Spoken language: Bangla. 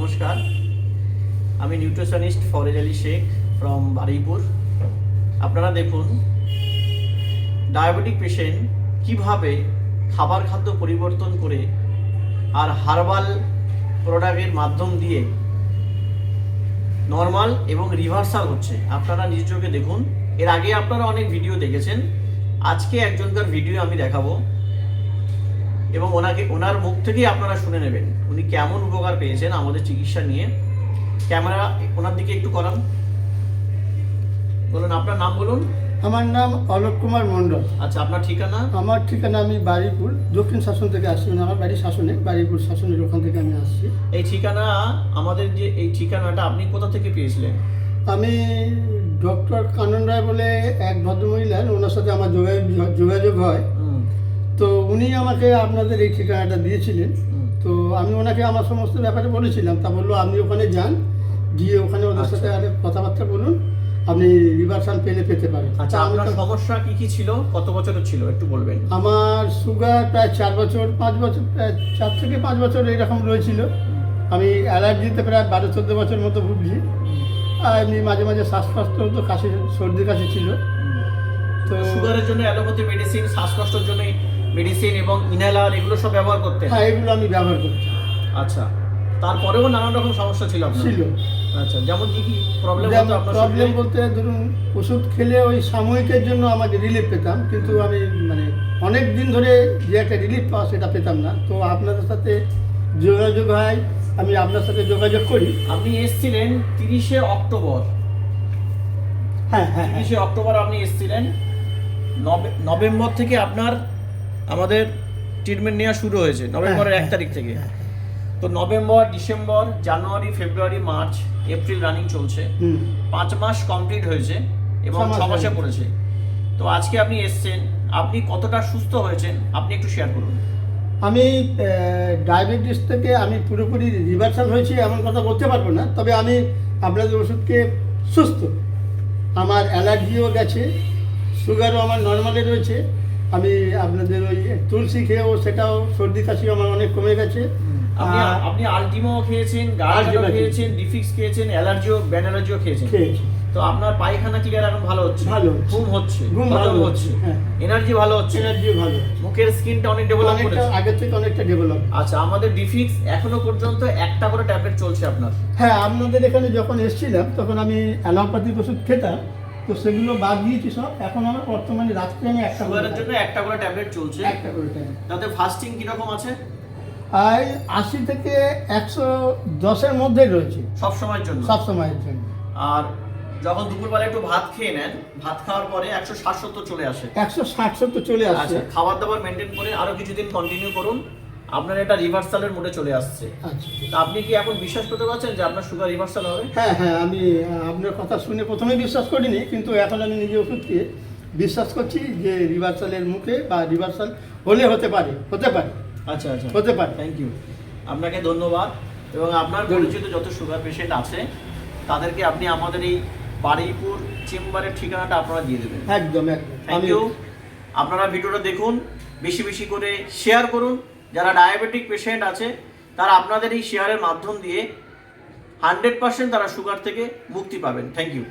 নমস্কার, আমি nutritionist forage Ali Sheikh from Baruipur. আপনারা দেখুন, ডায়াবেটিক পেশেন্ট কিভাবে খাবার খাদ্য পরিবর্তন করে আর হার্বাল প্রোডাক্টের মাধ্যম দিয়ে নর্মাল এবং রিভার্সাল হচ্ছে। আপনারা নিজ চোখে দেখুন। এর আগে আপনারা অনেক ভিডিও দেখেছেন, আজকে একজনকার ভিডিও আমি দেখাবো এবং ওনার মুখ থেকেই আপনারা শুনে নেবেন উনি কেমন উপকার পেয়েছেন আমাদের চিকিৎসা নিয়ে। ক্যামেরা ওনার দিকে একটু করান, বলুন আপনার নাম বলুন। আমার নাম অলোক কুমার মণ্ডল। আচ্ছা, আপনার ঠিকানা? আমার ঠিকানা আমি বারুইপুর দক্ষিণ শাসন থেকে আসছি, মানে আমার বাড়ি শাসনে, বারুইপুর শাসনের ওখান থেকে আমি আসছি। এই ঠিকানা, আমাদের যে এই ঠিকানাটা আপনি কোথা থেকে পেয়েছিলেন? আমি ডক্টর কানন রায় বলে এক ভদ্রমহিলা, ওনার সাথে আমার যোগাযোগ হয়। তো উনি আমাকে আপনাদের এই ঠিকানাটা দিয়েছিলেন। তো আমি ওনাকে আমার সমস্ত ব্যাপারে বলেছিলাম, তা বললো আপনি ওখানে যান, গিয়ে ওখানে ওদের সাথে আরে কথাবার্তা বলুন, আপনি রিভার্সাল পেতে পারেন। আচ্ছা, আপনার সমস্যা কি কি ছিল, কত বছরের ছিল একটু বলবেন? আমার সুগার প্রায় 5 বছর, প্রায় 4 থেকে 5 বছর এইরকম রয়েছিল। আমি অ্যালার্জিতে প্রায় 12-14 বছর মতো ভুগছি। আর এমনি মাঝে মাঝে শ্বাসকষ্ট হতো, কাশি, সর্দি কাশি ছিল। তো সুগারের জন্য অ্যালোপ্যাথি মেডিসিন, শ্বাসকষ্টের জন্য মেডিসিন এবং ইনহেলার এগুলো সব ব্যবহার করতেন? হ্যাঁ, এগুলো আমি ব্যবহার করছি। আচ্ছা, তারপরেও নানান রকম সমস্যা ছিল আপনার? ছিল। আচ্ছা, যেমন কি কি প্রবলেম হতো আপনার? প্রবলেম বলতে ধরুন, ওষুধ খেলে ওই সাময়িকের জন্য আমাকে রিলিফ পেতাম, কিন্তু আমি মানে অনেক দিন ধরে যে একটা রিলিফ পাওয়া সেটা পেতাম না। তো আপনাদের সাথে যোগাযোগ হয়, আমি আপনার সাথে যোগাযোগ করি। আপনি এসেছিলেন 30শে অক্টোবর। হ্যাঁ হ্যাঁ, 30শে অক্টোবর আপনি এসেছিলেন। নভেম্বর থেকে আপনার আমাদের ট্রিটমেন্ট নেওয়া শুরু হয়েছে, নভেম্বরের 1 তারিখ থেকে। তো নভেম্বর, ডিসেম্বর, জানুয়ারি, ফেব্রুয়ারি, মার্চ, এপ্রিল রানিং চলছে। 5 মাস কমপ্লিট হয়েছে এবং 6 মাসে পড়েছে। তো আজকে আপনি এসছেন, আপনি কতটা সুস্থ হয়েছেন আপনি একটু শেয়ার করুন। আমি ডায়াবেটিস থেকে আমি পুরোপুরি রিভার্সাল হয়েছি এমন কথা বলতে পারবো না, তবে আমি আপনাদের ওষুধকে সুস্থ, আমার অ্যালার্জিও গেছে, সুগারও আমার নর্মালে রয়েছে। আমি আপনাদের ওই তুলসী খেয়েও সেটাও সর্দি কাশি আমার অনেক কমে গেছে। আপনি আলটিমো খেয়েছেন, গার্ডিও খেয়েছেন, ডিফিক্স খেয়েছেন, অ্যালার্জিও, ব্যান অ্যালার্জিও খেয়েছেন। তো আপনার পায়খানা ক্লিয়ার এখন ভালো হচ্ছে? ভালো। ঘুম হচ্ছে, ঘুম ভালো হচ্ছে, এনার্জি ভালো হচ্ছে, এনার্জিও ভালো, মুখের স্কিনটা অনেক ডেভেলপ করেছে, আগের থেকে অনেকটা ডেভেলপ। আচ্ছা, আমাদের ডিফিক্স এখনো পর্যন্ত একটা করে ট্যাবলেট চলছে আপনার? হ্যাঁ, আপনাদের এখানে যখন এসেছিলাম তখন আমি অ্যালোপ্যাথিক ওষুধ খেতাম, তো সেগুলো বাদ দিয়েছি সব। এখন আমার বর্তমানে রাত্রে আমি সুগারের জন্য একটা করে ট্যাবলেট চলছে। একটা করে ট্যাবলেট। তাতে ফাস্টিং কিরকম আছে? 80 থেকে 110-এর মধ্যেই রয়েছে সব সময়ের জন্য? সব সময়ের জন্য। আর যখন দুপুরবেলা একটু ভাত খেয়ে নেন, ভাত খাওয়ার পরে 160-70 চলে আসে? 160-70 চলে আসছে। আচ্ছা, খাবার দাবার মেনটেন করে আরো কিছুদিন কন্টিনিউ করুন, আপনার এটা রিভার্সালের মোডে চলে আসছে। আচ্ছা, তা আপনি কি এখন বিশ্বাস করতে পারছেন যে আপনার সুগার রিভার্সাল হবে? হ্যাঁ হ্যাঁ, আমি আপনার কথা শুনে প্রথমে বিশ্বাস করিনি, কিন্তু এখন আমি নিজে ওষুধ খেয়ে বিশ্বাস করছি যে রিভার্সালের মুখে বা রিভার্সাল হলে হতে পারে। আচ্ছা আচ্ছা, হতে পারে। থ্যাংক ইউ, আপনাকে ধন্যবাদ। এবং আপনার পরিচিত যত সুগার পেশেন্ট আছে তাদেরকে আপনি আমাদের এই বারুইপুর চেম্বারের ঠিকানাটা আপনারা দিয়ে দেবেন। একদম। Thank you. আপনারা ভিডিওটা দেখুন, বেশি বেশি করে শেয়ার করুন। যারা ডায়াবেটিক পেশেন্ট আছে তারা আপনাদের এই শেয়ারের মাধ্যম দিয়ে 100% তারা সুগার থেকে মুক্তি পাবেন। Thank you.